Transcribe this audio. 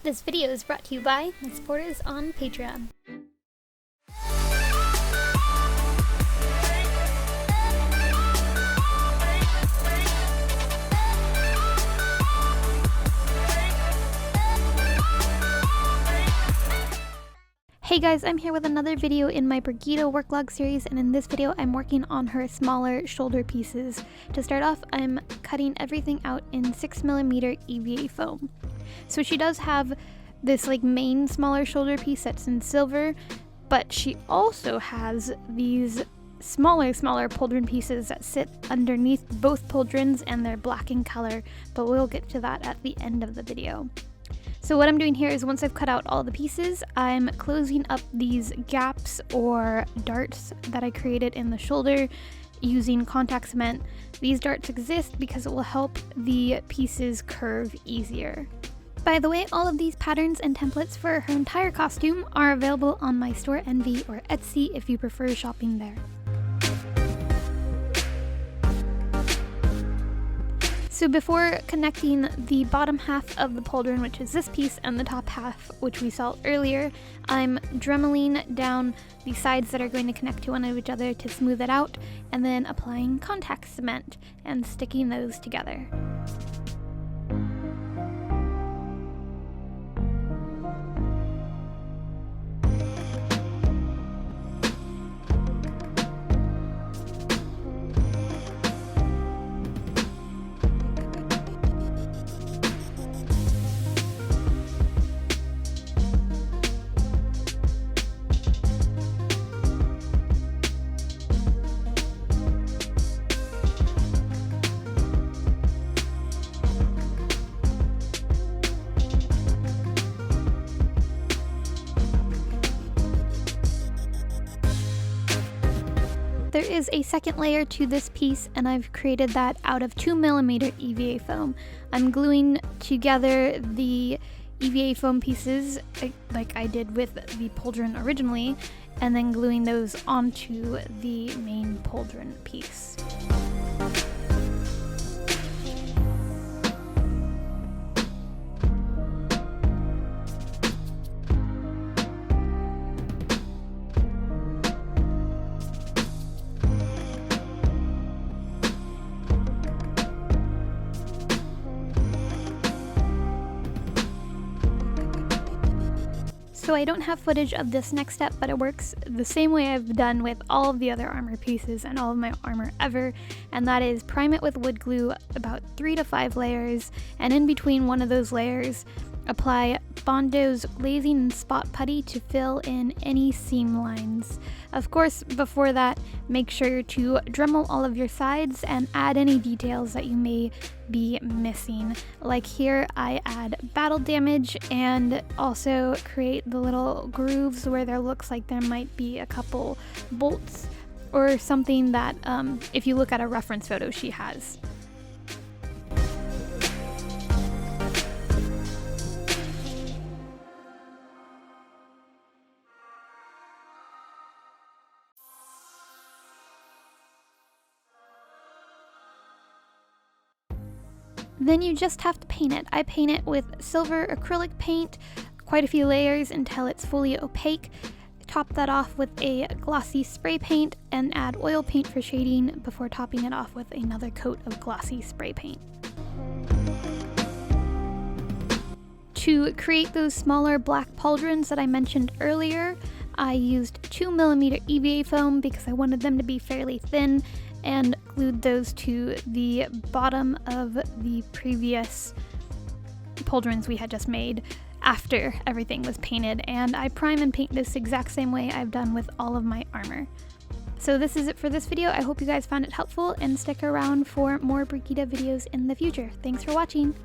This video is brought to you by my supporters on Patreon. Hey guys, I'm here with another video in my Brigitte work log series, and in this video I'm working on her smaller shoulder pieces. To start off, I'm cutting everything out in 6mm EVA foam. So she does have this main smaller shoulder piece that's in silver, but she also has these smaller Pauldron pieces that sit underneath both Pauldrons, and they're black in color, but we'll get to that at the end of the video. So what I'm doing here is, once I've cut out all the pieces, I'm closing up these gaps or darts that I created in the shoulder using contact cement. These darts exist because it will help the pieces curve easier. By the way, all of these patterns and templates for her entire costume are available on my store Envy or Etsy if you prefer shopping there. So before connecting the bottom half of the pauldron, which is this piece, and the top half, which we saw earlier, I'm dremeling down the sides that are going to connect to one of each other to smooth it out, and then applying contact cement and sticking those together. There is a second layer to this piece, and I've created that out of 2mm EVA foam. I'm gluing together the EVA foam pieces like I did with the pauldron originally, and then gluing those onto the main pauldron piece. So I don't have footage of this next step, but it works the same way I've done with all of the other armor pieces and all of my armor ever, and that is prime it with wood glue, about 3 to 5 layers, and in between one of those layers, apply Bondo's glazing and spot putty to fill in any seam lines. Of course, before that, make sure to Dremel all of your sides and add any details that you may be missing. Like here, I add battle damage and also create the little grooves where there looks like there might be a couple bolts or something that, if you look at a reference photo, she has. Then you just have to paint it. I paint it with silver acrylic paint, quite a few layers until it's fully opaque. Top that off with a glossy spray paint and add oil paint for shading before topping it off with another coat of glossy spray paint. To create those smaller black pauldrons that I mentioned earlier, I used 2mm EVA foam because I wanted them to be fairly thin, and glued those to the bottom of the previous pauldrons we had just made after everything was painted, and I prime and paint this exact same way I've done with all of my armor. So this is it for this video. I hope you guys found it helpful, and stick around for more Brigitte videos in the future. Thanks for watching!